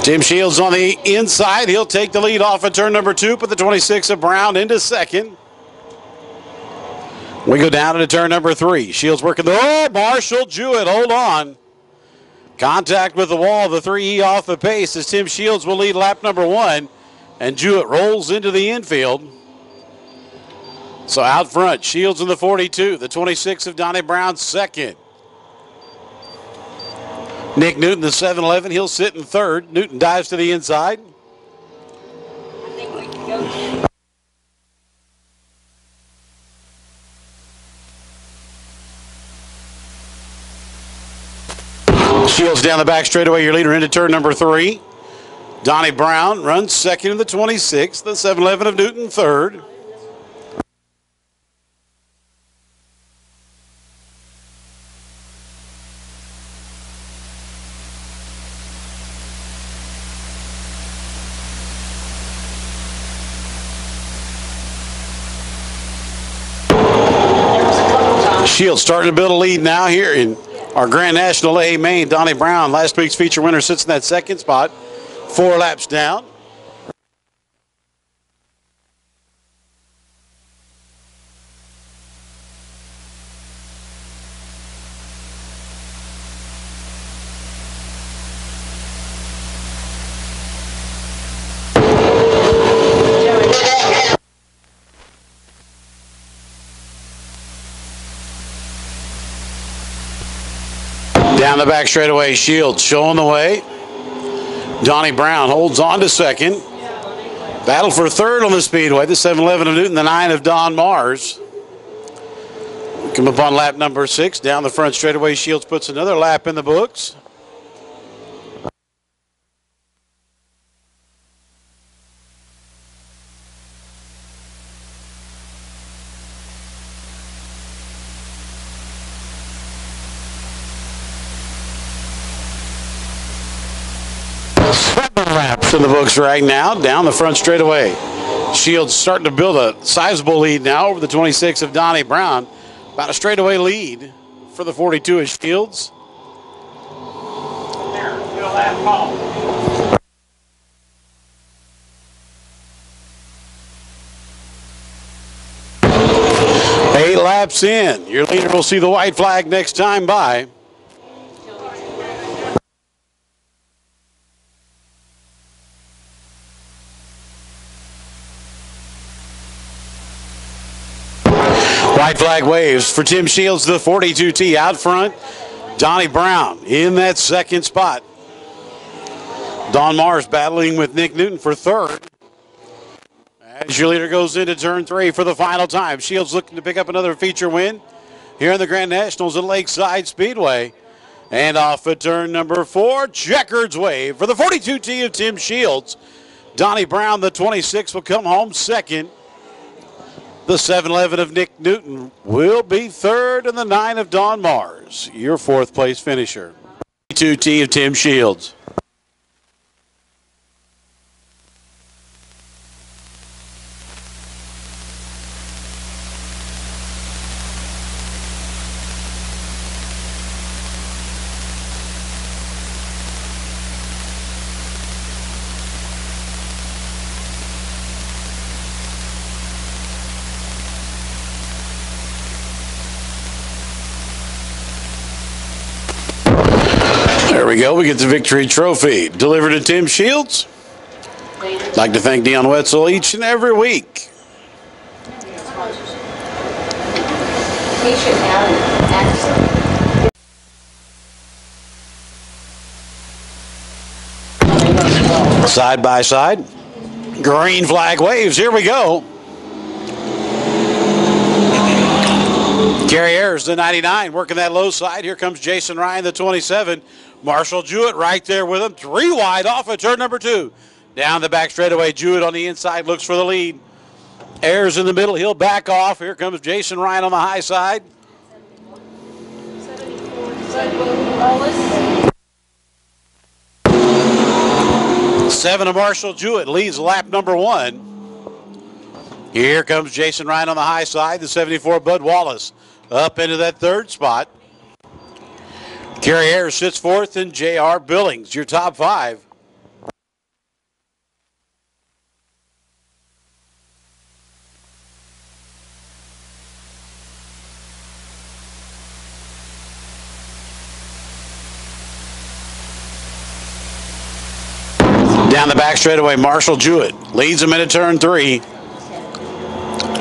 Tim Shields on the inside. He'll take the lead off at turn number 2, put the 26 of Brown into second. We go down into turn number 3. Shields working the, Marshall Jewett, hold on. Contact with the wall, the 3E off the pace as Tim Shields will lead lap number 1, and Jewett rolls into the infield. So out front, Shields in the 42, the 26 of Donnie Brown second. Nick Newton, the 7-11, he'll sit in third. Newton dives to the inside. I think we can go. Shields down the back straightaway, your leader into turn number 3. Donnie Brown runs second in the 26, the 7-11 of Newton third. Shields starting to build a lead now here in our Grand National A main. Donnie Brown, last week's feature winner, sits in that second spot, 4 laps down. Down the back straightaway, Shields showing the way. Donnie Brown holds on to second. Battle for third on the speedway. The 7-11 of Newton, the 9 of Don Mars. Come up on lap number 6. Down the front straightaway, Shields puts another lap in the books. Laps in the books right now, down the front straightaway. Shields starting to build a sizable lead now over the 26 of Donnie Brown. About a straightaway lead for the 42 of Shields. Eight laps in. Your leader will see the white flag next time by. White flag waves for Tim Shields, the 42T out front. Donnie Brown in that second spot. Don Mars battling with Nick Newton for third. As your leader goes into turn 3 for the final time. Shields looking to pick up another feature win here in the Grand Nationals at Lakeside Speedway. And off at turn number 4, checkered wave for the 42T of Tim Shields. Donnie Brown, the 26, will come home second. The 7-11 of Nick Newton will be third, and the 9 of Don Mars, your 4th place finisher. 2T of Tim Shields. There we go. We get the victory trophy delivered to Tim Shields. I'd like to thank Dion Wetzel each and every week. He should have an Side by side. Green flag waves. Here we go. Gary Ayers, the 99, working that low side. Here comes Jason Ryan, the 27. Marshall Jewett right there with him. 3 wide off at turn number 2. Down the back straightaway, Jewett on the inside looks for the lead. Ayers in the middle, he'll back off. Here comes Jason Ryan on the high side. 7 of Marshall Jewett leads lap number 1. Here comes Jason Ryan on the high side. The 74 Bud Wallace up into that 3rd spot. Gary Ayers sits 4th, and J.R. Billings, your top 5. Down the back straightaway, Marshall Jewett leads him into turn 3.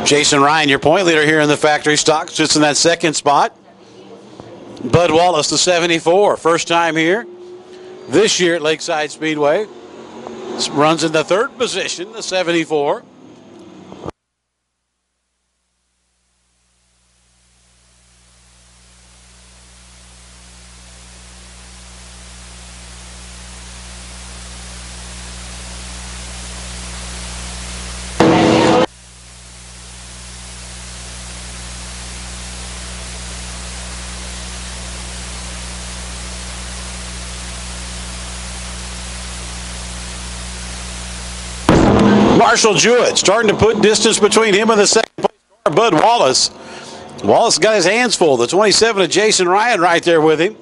Jason Ryan, your point leader here in the factory stock, sits in that second spot. Bud Wallace, the 74, first time here this year at Lakeside Speedway. Runs in the third position, the 74. Marshall Jewett starting to put distance between him and the second place car, Bud Wallace. Wallace got his hands full. The 27 of Jason Ryan right there with him.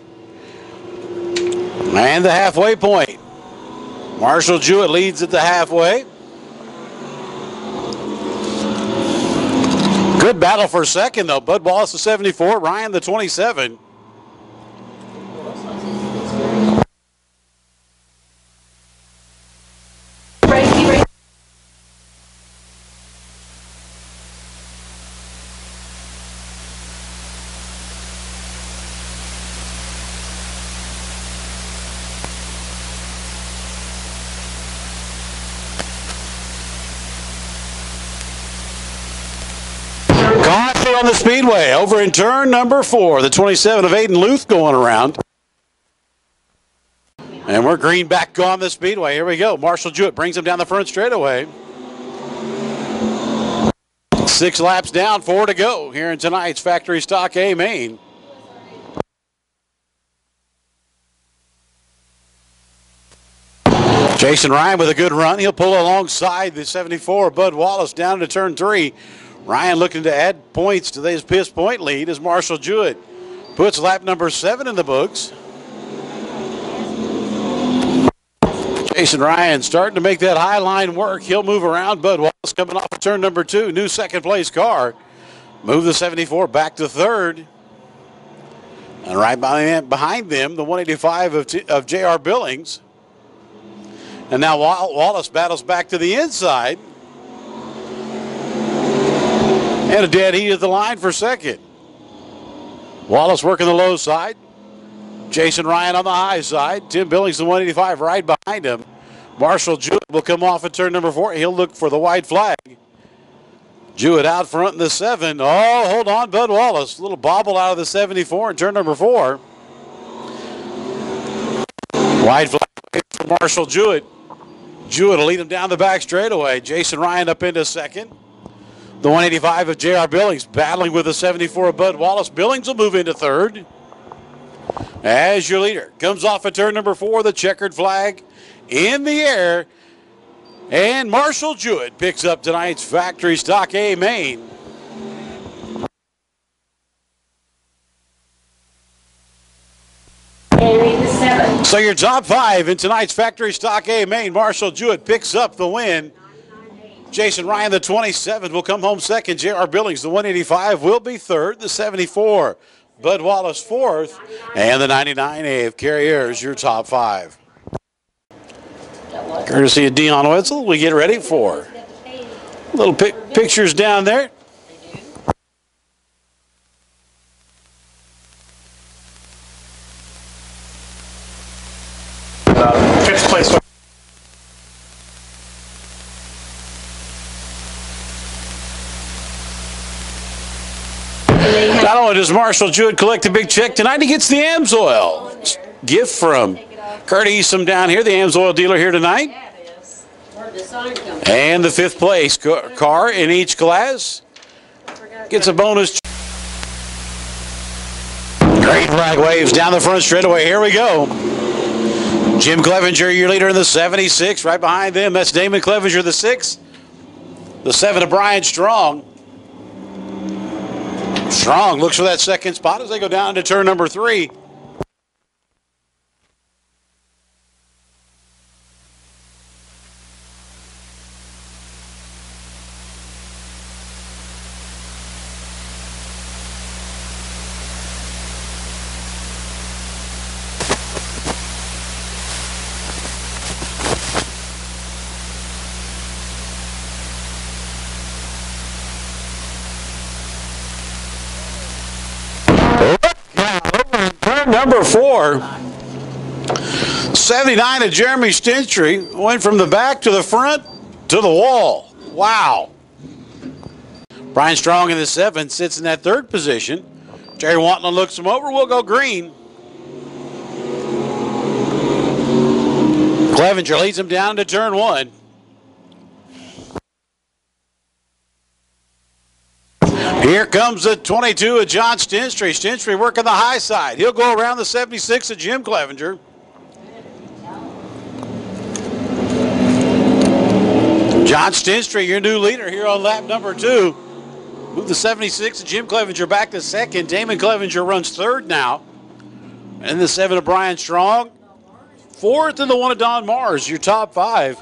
And the halfway point. Marshall Jewett leads at the halfway. Good battle for second, though. Bud Wallace, the 74. Ryan, the 27. On the speedway, over in turn number 4, the 27 of Aiden Luth going around. And we're green back on the speedway. Here we go. Marshall Jewett brings him down the front straightaway. 6 laps down, 4 to go here in tonight's Factory Stock A main. Jason Ryan with a good run. He'll pull alongside the 74, Bud Wallace, down to turn 3. Ryan looking to add points to his piss point lead as Marshall Jewett puts lap number 7 in the books. Jason Ryan starting to make that high line work. He'll move around. Bud Wallace coming off of turn number 2. New second place car. Move the 74 back to third. And right behind them, the 185 of J.R. Billings. And now Wallace battles back to the inside. And a dead heat at the line for second. Wallace working the low side. Jason Ryan on the high side. Tim Billings, the 185, right behind him. Marshall Jewett will come off at turn number 4. He'll look for the white flag. Jewett out front in the 7. Oh, hold on, Bud Wallace. A little bobble out of the 74 in turn number 4. White flag for Marshall Jewett. Jewett will lead him down the back straightaway. Jason Ryan up into second. The 185 of J.R. Billings battling with the 74 of Bud Wallace. Billings will move into third. As your leader comes off at turn number 4, the checkered flag in the air. And Marshall Jewett picks up tonight's Factory Stock A main. So your top 5 in tonight's Factory Stock A main. Marshall Jewett picks up the win. Jason Ryan, the 27, will come home second. J.R. Billings, the 185, will be third. The 74, Bud Wallace, fourth. And the 99A of Carriers, your top 5. Courtesy of Dion Wetzel, we get ready for little pictures down there. Fifth place. Not only does Marshall Jewett collect a big check tonight, he gets the AMSOIL gift from Kurt Eastham down here, the AMSOIL dealer here tonight. And the 5th place car in each class gets a bonus. Great flag waves down the front straightaway. Here we go. Jim Clevenger, your leader in the 76. Right behind them, that's Damon Clevenger, the 6. The 7 of Brian Strong. Strong looks for that second spot as they go down to turn number 3. number 4. 79 of Jeremy Stintry went from the back to the front to the wall. Wow. Brian Strong in the 7 sits in that 3rd position. Jerry Wantland looks him over. We'll go green. Clevenger leads him down to turn 1. Here comes the 22 of John Stintry. Stintry working the high side. He'll go around the 76 of Jim Clevenger. John Stintry, your new leader here on lap number 2. Move the 76 of Jim Clevenger back to 2nd. Damon Clevenger runs 3rd now. And the 7 of Brian Strong. 4th and the 1 of Don Mars, your top 5.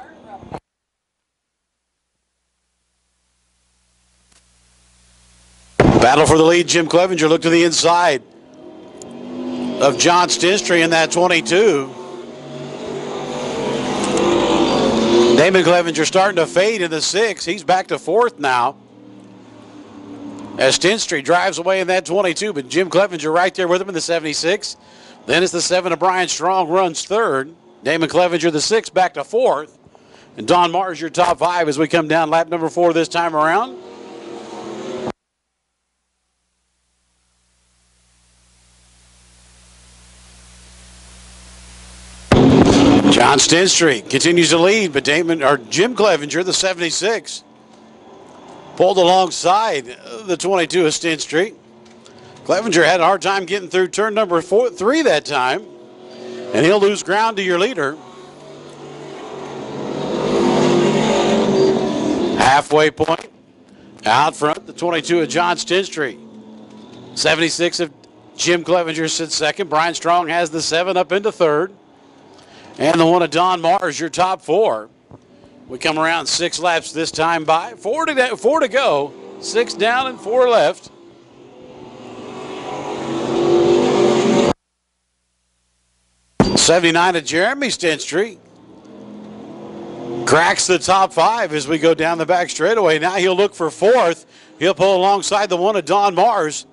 Battle for the lead, Jim Clevenger look to the inside of John Stintry in that 22. Damon Clevenger starting to fade in the 6. He's back to 4th now. As Stintry drives away in that 22, but Jim Clevenger right there with him in the 76. Then it's the 7 of Brian Strong runs 3rd. Damon Clevenger the 6 back to 4th. And Don Mars your top 5 as we come down lap number 4 this time around. John Stintry continues to lead, but Jim Clevenger, the 76, pulled alongside the 22 of Stintry. Clevenger had a hard time getting through turn number 3 that time, and he'll lose ground to your leader. Halfway point, out front, the 22 of John Stintry. 76 of Jim Clevenger sits 2nd. Brian Strong has the 7 up into 3rd. And the 1 of Don Mars, your top 4. We come around 6 laps this time by. 4 to go. 6 down and 4 left. '79 of Jeremy Stintry cracks the top 5 as we go down the back straightaway. Now he'll look for 4th. He'll pull alongside the 1 of Don Mars.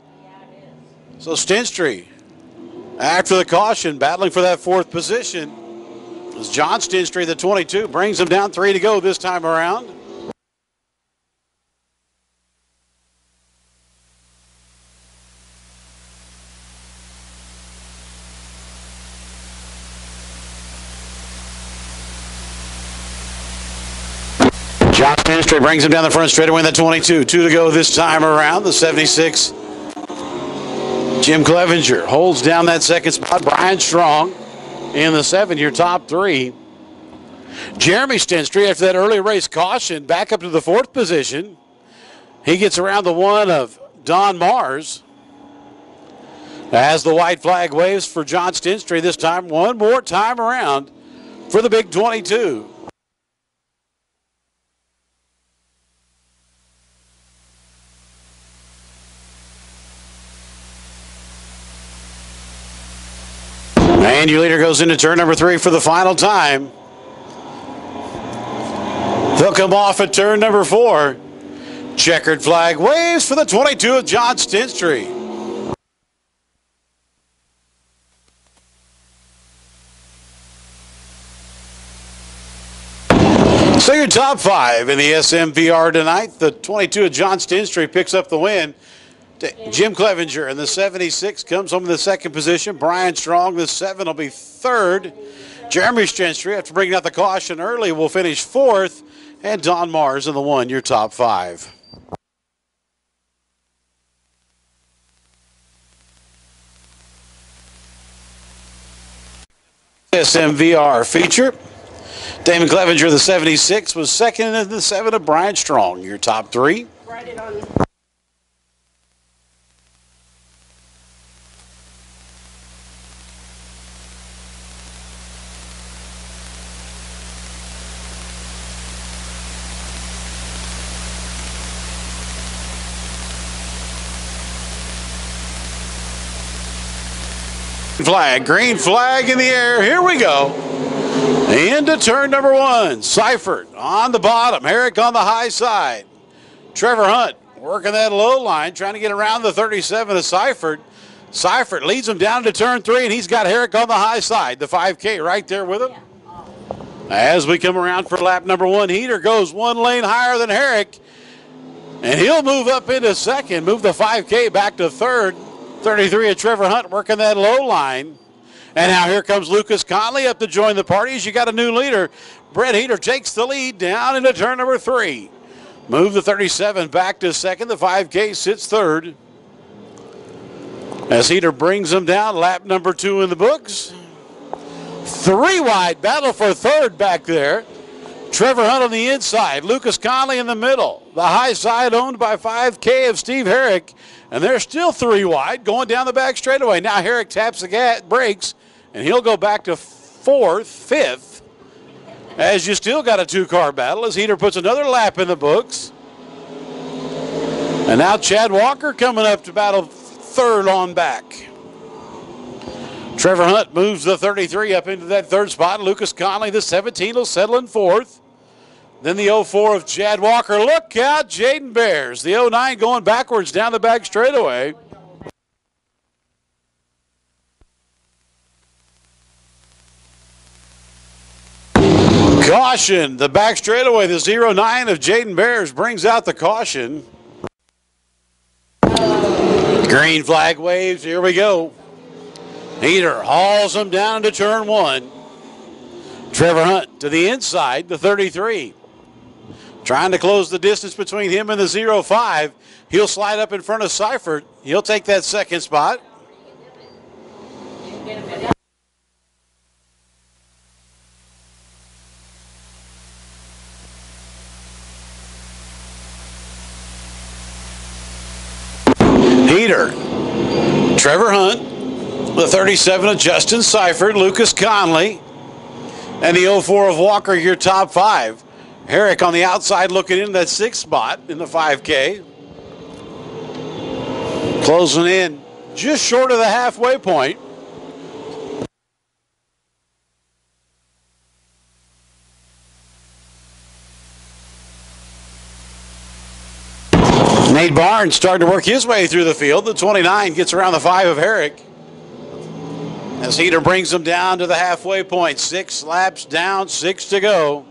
So Stintry, after the caution, battling for that 4th position. As John Stintry, the 22, brings him down 3 to go this time around. John Stintry brings him down the front straightaway in the 22. 2 to go this time around. The 76, Jim Clevenger, holds down that 2nd spot. Brian Strong in the 7, your top 3. Jeremy Stintry, after that early race caution, back up to the 4th position. He gets around the 1 of Don Mars. As the white flag waves for John Stintry this time, one more time around for the big 22. And your leader goes into turn number 3 for the final time. They'll come off at turn number 4. Checkered flag waves for the 22 of John Stintry. So your top 5 in the SMVR tonight. The 22 of John Stintry picks up the win. Jim Clevenger in the 76 comes home in the 2nd position. Brian Strong, the 7, will be 3rd. Jeremy Stintry, after bringing out the caution early, will finish 4th. And Don Mars in the 1, your top 5. SMVR feature. Damon Clevenger, the 76, was 2nd in the 7 of Brian Strong, your top 3. Write it on. Flag, green flag in the air. Here we go. Into turn number 1. Seifert on the bottom. Herrick on the high side. Trevor Hunt working that low line, trying to get around the 37 of Seifert. Seifert leads him down to turn 3, and he's got Herrick on the high side. The 5K right there with him. As we come around for lap number 1, Heater goes 1 lane higher than Herrick, and he'll move up into second, move the 5K back to third. 33 of Trevor Hunt working that low line. And now here comes Lucas Conley up to join the party as you got a new leader. Brett Heater takes the lead down into turn number 3. Move the 37 back to second. The 5K sits third. As Heater brings him down, lap number 2 in the books. 3 wide, battle for third back there. Trevor Hunt on the inside, Lucas Conley in the middle. The high side owned by 5K of Steve Herrick. And they're still 3 wide going down the back straightaway. Now Herrick taps the brakes, and he'll go back to 4th, 5th. As you still got a 2-car battle as Heater puts another lap in the books. And now Chad Walker coming up to battle third on back. Trevor Hunt moves the 33 up into that third spot. Lucas Conley, the 17, will settle in 4th. Then the 04 of Chad Walker. Look out, Jaden Bears. The 09 going backwards down the back straightaway. Caution, the back straightaway. The 09 of Jaden Bears brings out the caution. Green flag waves. Here we go. Heater hauls him down to turn 1. Trevor Hunt to the inside, the 33. Trying to close the distance between him and the 05. He'll slide up in front of Seifert. He'll take that second spot. Heater, Trevor Hunt, the 37 of Justin Seifert, Lucas Conley, and the 04 of Walker, your top 5. Herrick on the outside looking in that 6th spot in the 5K. Closing in just short of the halfway point. Nate Barnes starting to work his way through the field. The 29 gets around the 5 of Herrick. As Heater brings them down to the halfway point. 6 laps down, 6 to go.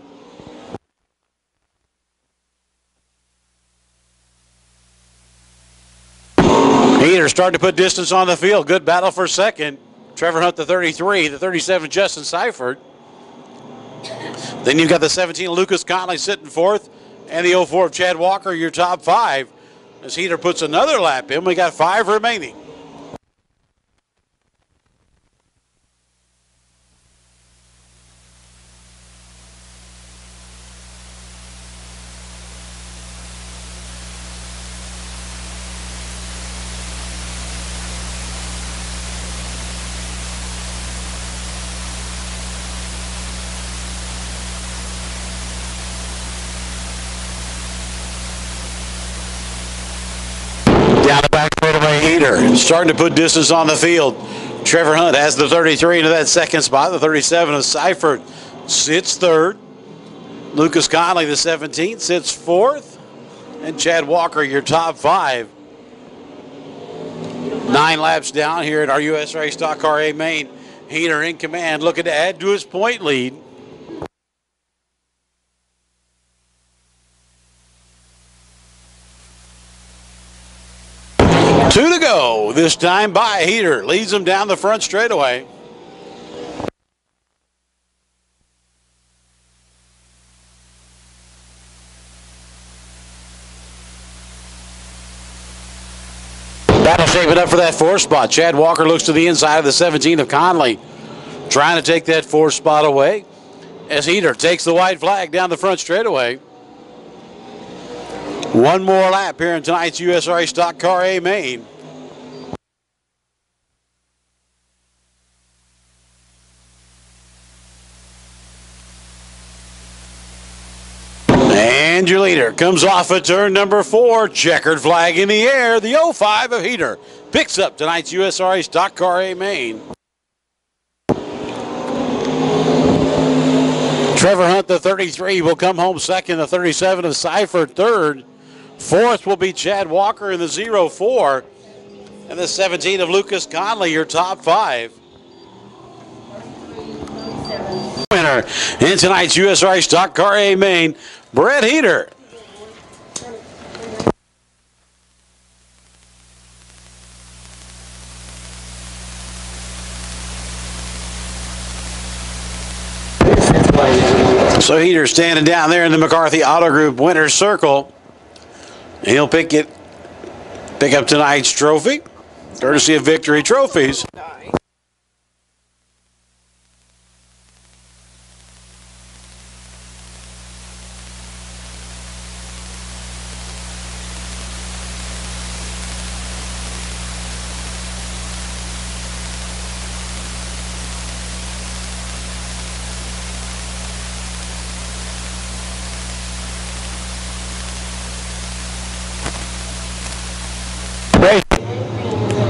Heater starting to put distance on the field. Good battle for second. Trevor Hunt, the 33, the 37, Justin Seifert. Then you've got the 17, Lucas Conley sitting 4th, and the 04 of Chad Walker, your top 5. As Heater puts another lap in, we got 5 remaining. Down the back straightaway, Heater starting to put distance on the field. Trevor Hunt has the 33 into that second spot. The 37 of Seifert sits 3rd. Lucas Conley, the 17, sits 4th. And Chad Walker, your top 5. 9 laps down here at our U.S. Race Stock Car A main. Heater in command, looking to add to his point lead. Two to go, this time by Heater. Leads him down the front straightaway. Battle shaping up for that 4th spot. Chad Walker looks to the inside of the 17 of Conley. Trying to take that 4th spot away. As Heater takes the white flag down the front straightaway. One more lap here in tonight's USRA Stock Car A main. And your leader comes off at turn number 4. Checkered flag in the air. The 05 of Heater picks up tonight's USRA Stock Car A main. Trevor Hunt, the 33, will come home second. The 37 of Seifert third. 4th will be Chad Walker in the 04. And the 17 of Lucas Conley, your top 5. Winner in tonight's USRA Stock Car A main, Brett Heater. So Heater standing down there in the McCarthy Auto Group winner's circle. He'll pick up tonight's trophy, courtesy of Victory Trophies.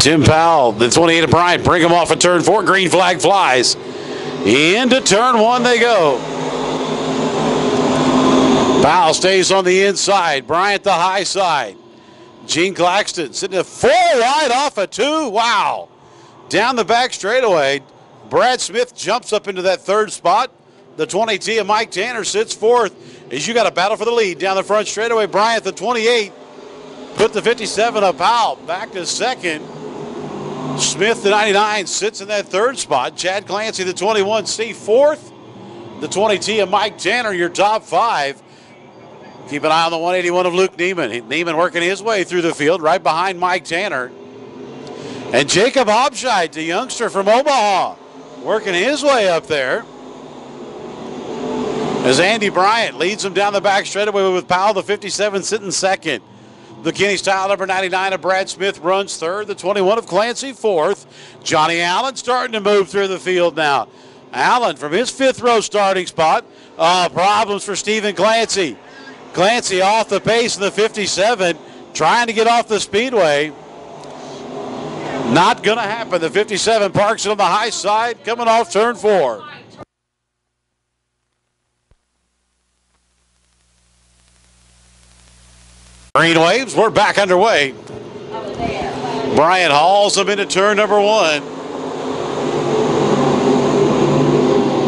Tim Powell, the 28 of Bryant, bring him off at turn 4. Green flag flies. Into turn 1 they go. Powell stays on the inside. Bryant the high side. Gene Claxton sitting at 4 wide off a 2. Wow. Down the back straightaway. Brad Smith jumps up into that 3rd spot. The 20T of Mike Tanner sits 4th. As you got a battle for the lead down the front straightaway. Bryant the 28. Put the 57 of Powell back to 2nd. Smith, the 99, sits in that 3rd spot. Chad Clancy, the 21C, 4th. The 20T of Mike Tanner, your top 5. Keep an eye on the 181 of Luke Neiman. Neiman working his way through the field, right behind Mike Tanner. And Jacob Hobscheid, the youngster from Omaha, working his way up there. As Andy Bryant leads him down the back straightaway with Powell, the 57, sitting 2nd. The Kenny Style number 99 of Brad Smith runs 3rd. The 21 of Clancy 4th. Johnny Allen starting to move through the field now. Allen from his 5th row starting spot. Problems for Stephen Clancy. Clancy off the pace in the 57, trying to get off the speedway. Not going to happen. The 57 parks it on the high side, coming off turn 4. Green waves, we're back underway. Bryant hauls them into turn number 1.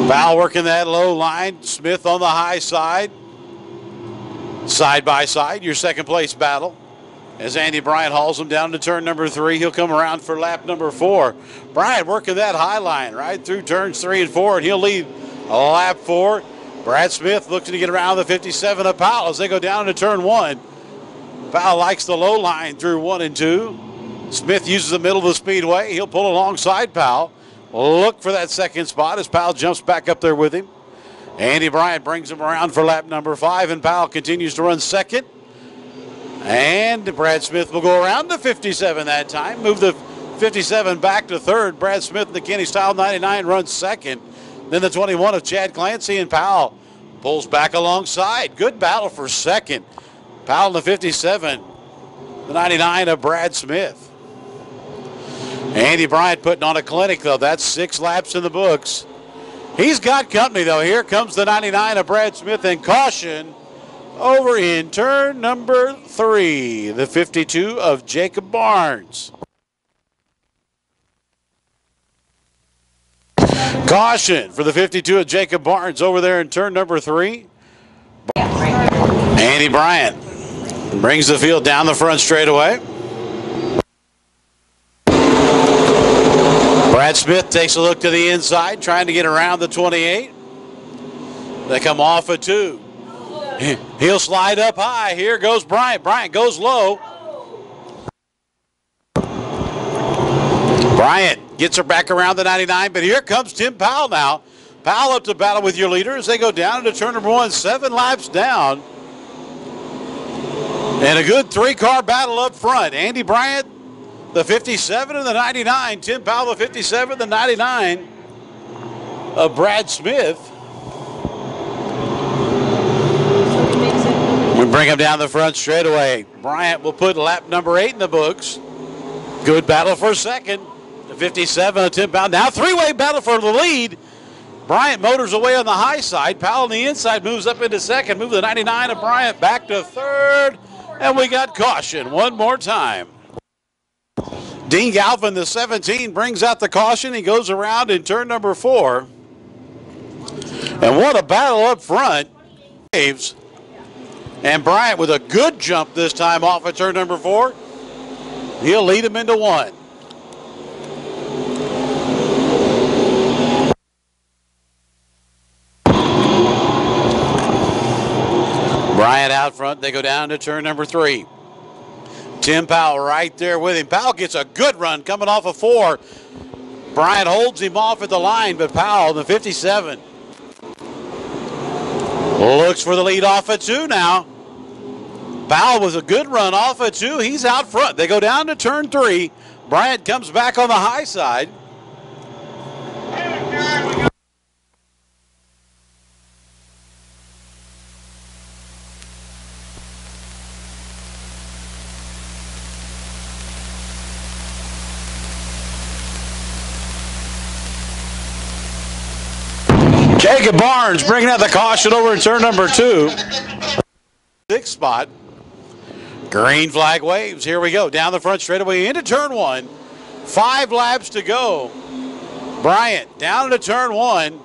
Powell working that low line. Smith on the high side. Side by side, your 2nd place battle. As Andy Bryant hauls him down to turn number 3, he'll come around for lap number 4. Bryant working that high line right through turns 3 and 4, and he'll lead lap 4. Brad Smith looking to get around the 57 of Powell as they go down to turn 1. Powell likes the low line through 1 and 2. Smith uses the middle of the speedway. He'll pull alongside Powell. Look for that 2nd spot as Powell jumps back up there with him. Andy Bryant brings him around for lap number 5, and Powell continues to run 2nd. And Brad Smith will go around to 57 that time. Move the 57 back to 3rd. Brad Smith and the Kenny Style 99 runs 2nd. Then the 21 of Chad Clancy, and Powell pulls back alongside. Good battle for 2nd. Powell in the 57, the 99 of Brad Smith. Andy Bryant putting on a clinic, though. That's 6 laps in the books. He's got company, though. Here comes the 99 of Brad Smith, and caution over in turn number 3, the 52 of Jacob Barnes. Caution for the 52 of Jacob Barnes over there in turn number 3. Andy Bryant brings the field down the front straightaway. Brad Smith takes a look to the inside, trying to get around the 28. They come off a 2. He'll slide up high. Here goes Bryant. Bryant goes low. Bryant gets her back around the 99, but here comes Tim Powell now. Powell up to battle with your leader as they go down into turn number 1, 7 laps down. And a good 3-car battle up front. Andy Bryant, the 57 and the 99. Tim Powell, the 57, the 99 of Brad Smith. We bring him down the front straightaway. Bryant will put lap number 8 in the books. Good battle for 2nd. The 57 of Tim Powell. Now 3-way battle for the lead. Bryant motors away on the high side. Powell on the inside moves up into 2nd. Move the 99 of Bryant back to 3rd. And we got caution one more time. Dean Galvin, the 17, brings out the caution. He goes around in turn number 4. And what a battle up front. And Bryant with a good jump this time off of turn number 4. He'll lead him into 1. Bryant out front. They go down to turn number 3. Tim Powell right there with him. Powell gets a good run coming off of 4. Bryant holds him off at the line, but Powell, the 57, looks for the lead off of 2 now. Powell with a good run off of 2. He's out front. They go down to turn 3. Bryant comes back on the high side. Jacob Barnes bringing out the caution over in turn number 2. 6th spot. Green flag waves. Here we go. Down the front straightaway into turn 1. 5 laps to go. Bryant down into turn 1.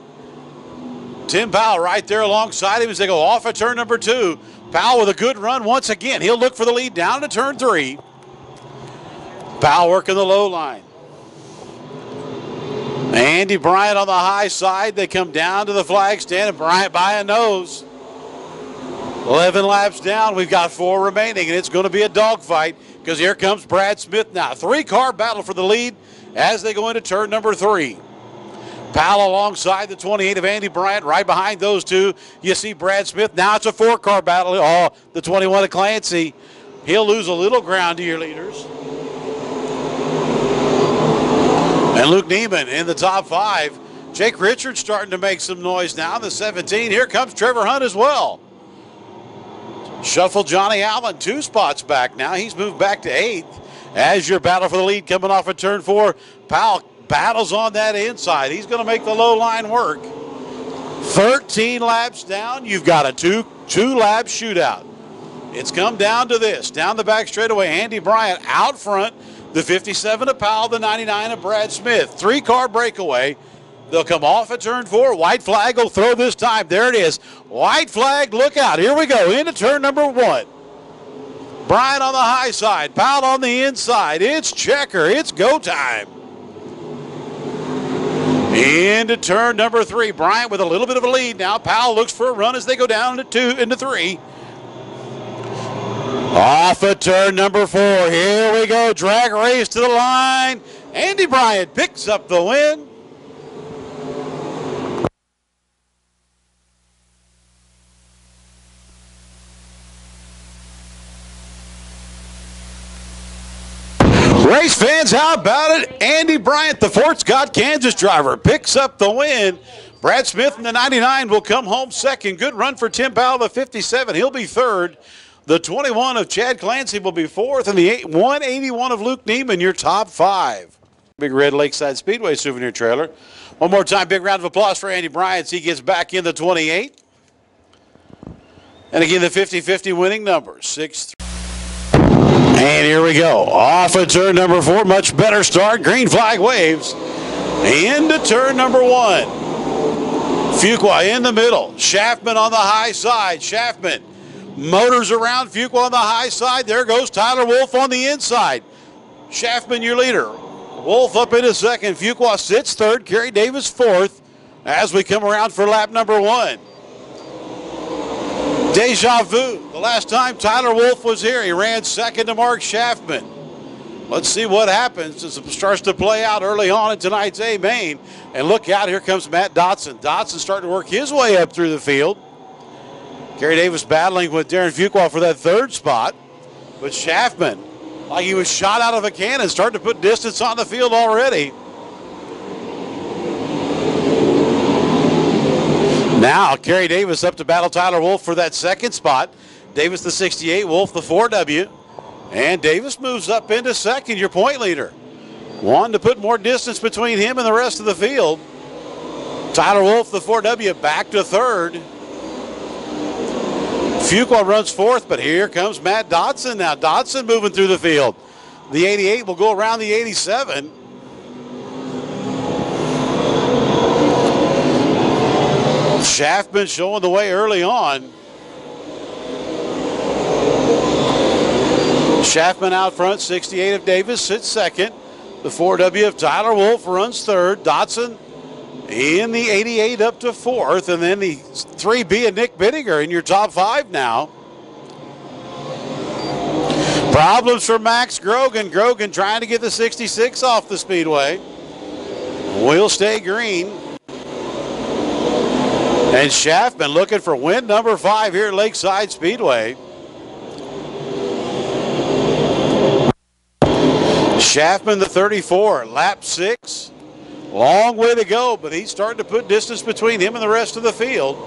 Tim Powell right there alongside him as they go off at turn number 2. Powell with a good run once again. He'll look for the lead down to turn 3. Powell working the low line. Andy Bryant on the high side. They come down to the flag stand, and Bryant by a nose. 11 laps down. We've got 4 remaining, and it's going to be a dogfight because here comes Brad Smith now. 3-car battle for the lead as they go into turn number 3. Powell alongside the 28 of Andy Bryant. Right behind those two, you see Brad Smith. Now it's a 4-car battle. Oh, the 21 of Clancy. He'll lose a little ground to your leaders. And Luke Neiman in the top 5. Jake Richards starting to make some noise now. The 17. Here comes Trevor Hunt as well. Shuffle Johnny Allen 2 spots back now. He's moved back to 8th. As your battle for the lead coming off of turn 4. Powell battles on that inside. He's going to make the low line work. 13 laps down. You've got a two-lap shootout. It's come down to this. Down the back straightaway, Andy Bryant out front. The 57 of Powell, the 99 of Brad Smith. 3-car breakaway. They'll come off at turn 4. White flag will throw this time. There it is. White flag, look out. Here we go into turn number 1. Bryant on the high side. Powell on the inside. It's checker. It's go time. Into turn number 3. Bryant with a little bit of a lead now. Powell looks for a run as they go down into 3. Off at turn number 4. Here we go. Drag race to the line. Andy Bryant picks up the win. Race fans, how about it? Andy Bryant, the Fort Scott, Kansas driver, picks up the win. Brad Smith in the 99 will come home second. Good run for Tim Powell, the 57. He'll be third. The 21 of Chad Clancy will be fourth, and the 181 of Luke Neiman, your top 5. Big red Lakeside Speedway souvenir trailer. One more time, big round of applause for Andy Bryant as he gets back in the 28. And again, the 50-50 winning number, 6-3. And here we go. Off at turn number 4. Much better start. Green flag waves. Into turn number 1. Fuqua in the middle. Schaffman on the high side. Schaffman motors around Fuqua on the high side. There goes Tyler Wolf on the inside. Schaffman, your leader. Wolf up into second. Fuqua sits third. Kerry Davis fourth as we come around for lap number 1. Deja vu. The last time Tyler Wolf was here, he ran second to Mark Schaffman. Let's see what happens as it starts to play out early on in tonight's A main. And look out, here comes Matt Dotson. Dotson starting to work his way up through the field. Kerry Davis battling with Darren Fuqua for that 3rd spot. But Schaffman, like he was shot out of a cannon, starting to put distance on the field already. Now, Kerry Davis up to battle Tyler Wolf for that 2nd spot. Davis the 68, Wolf the 4W. And Davis moves up into second, your point leader. Wanting to put more distance between him and the rest of the field. Tyler Wolf, the 4W, back to 3rd. Fuqua runs 4th, but here comes Matt Dotson now. Dotson moving through the field. The 88 will go around the 87. Schaffman showing the way early on. Schaffman out front, 68 of Davis sits second. The 4W of Tyler Wolf runs third. Dotson in the 88 up to fourth. And then the 3B of Nick Bittinger in your top five now. Problems for Max Grogan. Grogan trying to get the 66 off the speedway. Will stay green. And Schaffman looking for win number 5 here at Lakeside Speedway. Schaffman, the 34, lap 6. Long way to go, but he's starting to put distance between him and the rest of the field.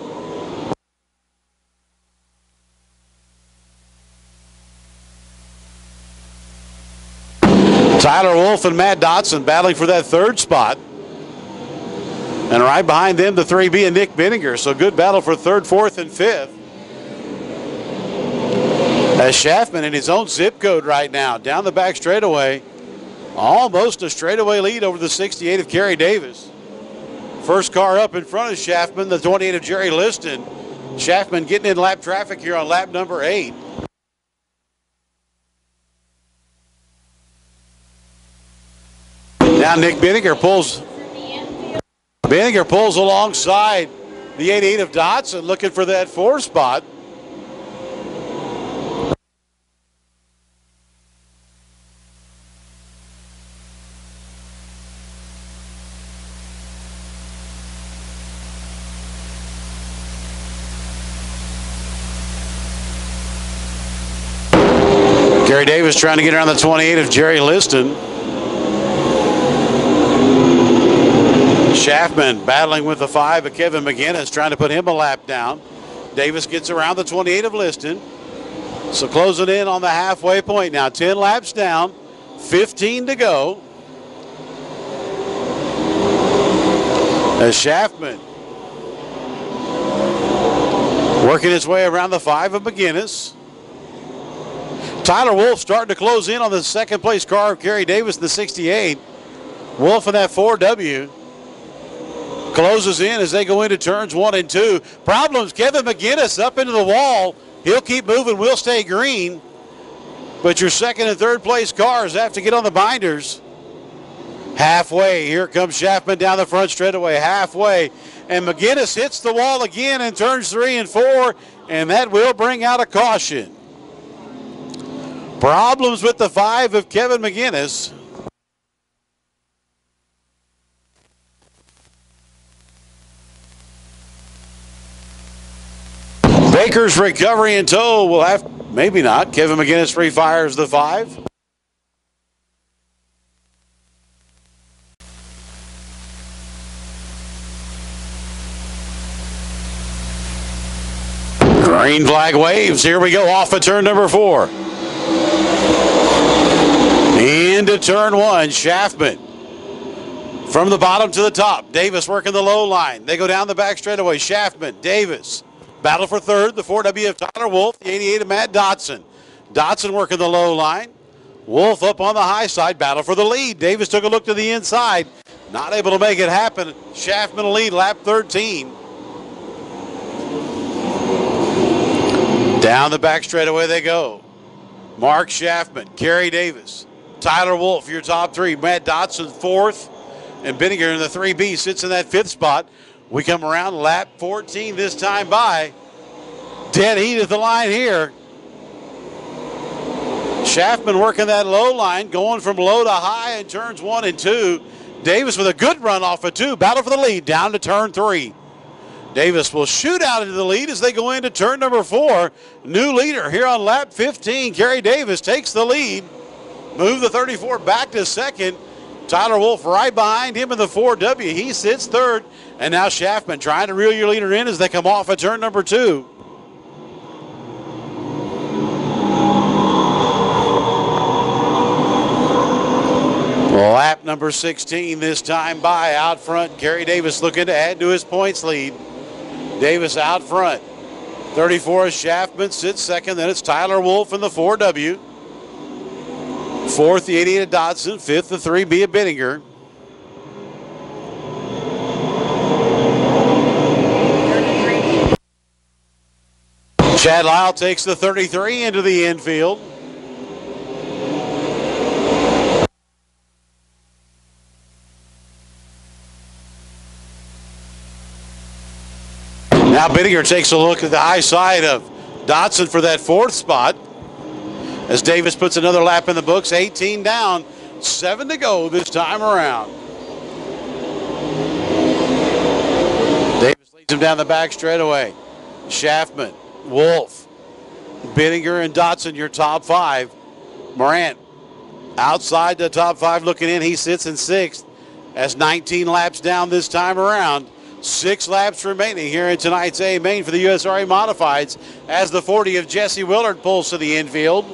Tyler Wolf and Matt Dotson battling for that third spot. And right behind them, the 3B and Nick Bittinger. So good battle for third, fourth, and fifth. As Schaffman in his own zip code right now, down the back straightaway. Almost a straightaway lead over the 68 of Kerry Davis. First car up in front of Schaffman, the 28 of Jerry Liston. Schaffman getting in lap traffic here on lap number 8. Now Nick Bittinger pulls alongside the 88 of Dotson, looking for that 4 spot. Kerry Davis trying to get around the 28 of Jerry Liston. Schaffman battling with the 5 of Kevin McGinnis, trying to put him a lap down. Davis gets around the 28 of Liston. So closing in on the halfway point now. 10 laps down, 15 to go. As Schaffman working his way around the 5 of McGinnis. Tyler Wolf starting to close in on the second place car of Kerry Davis, the 68. Wolf in that 4W closes in as they go into turns 1 and 2. Problems, Kevin McGinnis up into the wall. He'll keep moving, will stay green. But your second and third place cars have to get on the binders. Halfway, here comes Schaffman down the front straightaway, halfway. And McGinnis hits the wall again in turns 3 and 4, and that will bring out a caution. Problems with the 5 of Kevin McGinnis. Baker's recovery in tow will have, maybe not. Kevin McGinnis refires the 5. Green flag waves. Here we go off of turn number 4. Into turn 1, Schaffman. From the bottom to the top, Davis working the low line. They go down the back straightaway. Schaffman, Davis. Battle for third, the 4W of Tyler Wolf, the 88 of Matt Dotson. Dotson working the low line. Wolf up on the high side, battle for the lead. Davis took a look to the inside. Not able to make it happen. Schaffman lead, lap 13. Down the back straightaway they go. Mark Schaffman, Kerry Davis, Tyler Wolf, your top 3. Matt Dotson, 4th. And Bittinger in the 3B sits in that 5th spot. We come around lap 14 this time by. Dead heat at the line here. Schaffman working that low line, going from low to high in turns 1 and 2. Davis with a good run off of 2. Battle for the lead down to turn 3. Davis will shoot out into the lead as they go into turn number 4. New leader here on lap 15. Kerry Davis takes the lead. Move the 34 back to second. Tyler Wolf right behind him in the 4W. He sits third. And now Schaffman trying to reel your leader in as they come off at turn number 2. Lap number 16 this time by. Out front, Kerry Davis looking to add to his points lead. Davis out front. 34 is Schaffman, sits second. Then it's Tyler Wolf in the 4W. Fourth, the 88 of Dodson. Fifth, the 3B of Bittinger. Chad Lyle takes the 33 into the infield. Now Bittinger takes a look at the high side of Dodson for that fourth spot. As Davis puts another lap in the books, 18 down, 7 to go this time around. Davis leads him down the back straightaway. Schaffman, Wolf, Bittinger, and Dodson, your top 5. Morant outside the top 5 looking in. He sits in 6th. That's 19 laps down this time around. 6 laps remaining here in tonight's A main for the USRA Modifieds as the 40 of Jesse Willard pulls to the infield.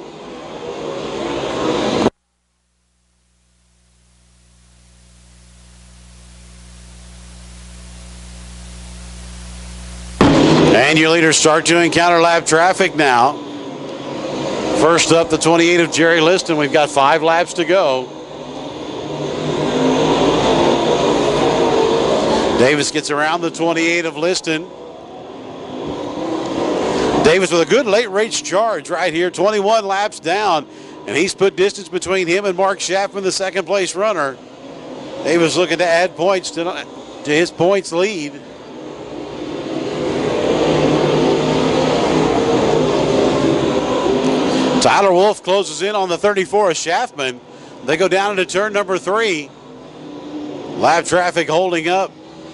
And your leaders start to encounter lap traffic now. First up, the 28 of Jerry Liston. We've got 5 laps to go. Davis gets around the 28 of Liston. Davis with a good late race charge right here, 21 laps down, and he's put distance between him and Mark Schaffman, the second place runner. Davis looking to add points to his points lead. Tyler Wolf closes in on the 34 of Schaffman. They go down into turn number 3. Lap traffic holding up.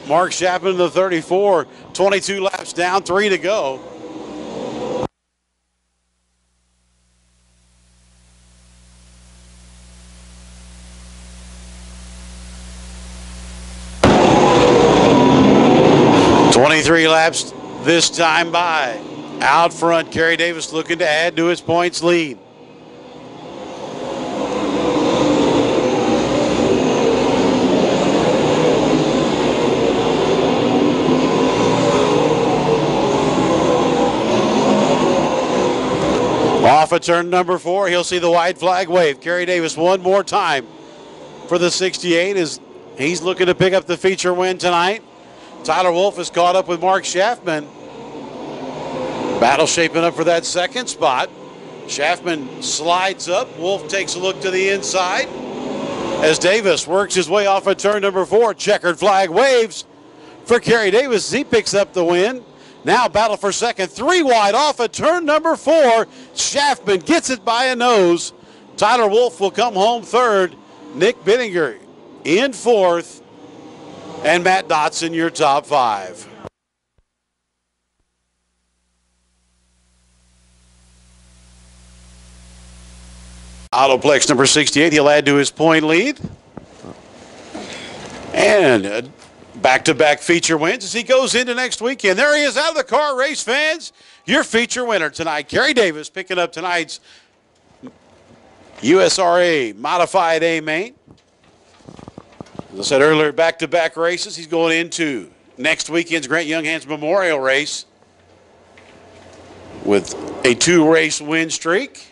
Mark Schaffman, the 34, 22 laps down, 3 to go. "23 laps this time by." Out front, Kerry Davis looking to add to his points lead. Off of turn number 4, he'll see the white flag wave. Kerry Davis one more time for the 68 as he's looking to pick up the feature win tonight. Tyler Wolf is caught up with Mark Schaffman. Battle shaping up for that second spot. Schaffman slides up. Wolf takes a look to the inside as Davis works his way off of turn number 4. Checkered flag waves for Kerry Davis. He picks up the win. Now battle for second, 3 wide off of turn number 4. Schaffman gets it by a nose. Tyler Wolf will come home third. Nick Bittinger in 4th. And Matt Dotson, your top 5. Autoplex number 68, he'll add to his point lead. And back-to-back feature wins as he goes into next weekend. There he is out of the car, race fans. Your feature winner tonight, Kerry Davis, picking up tonight's USRA Modified A main. As I said earlier, back-to-back races. He's going into next weekend's Grant Younghans Memorial Race with a 2-race win streak.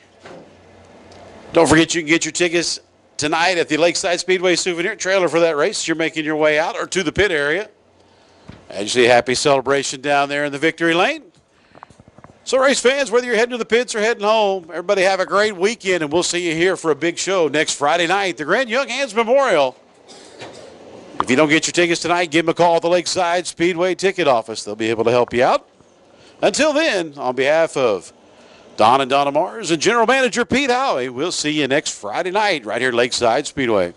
Don't forget you can get your tickets tonight at the Lakeside Speedway souvenir trailer for that race. You're making your way out or to the pit area. As you see, happy celebration down there in the victory lane. So race fans, whether you're heading to the pits or heading home, everybody have a great weekend, and we'll see you here for a big show next Friday night, the Grant Younghans Memorial. If you don't get your tickets tonight, give them a call at the Lakeside Speedway ticket office. They'll be able to help you out. Until then, on behalf of Don and Donna Mars and General Manager Pete Howie, we'll see you next Friday night right here at Lakeside Speedway.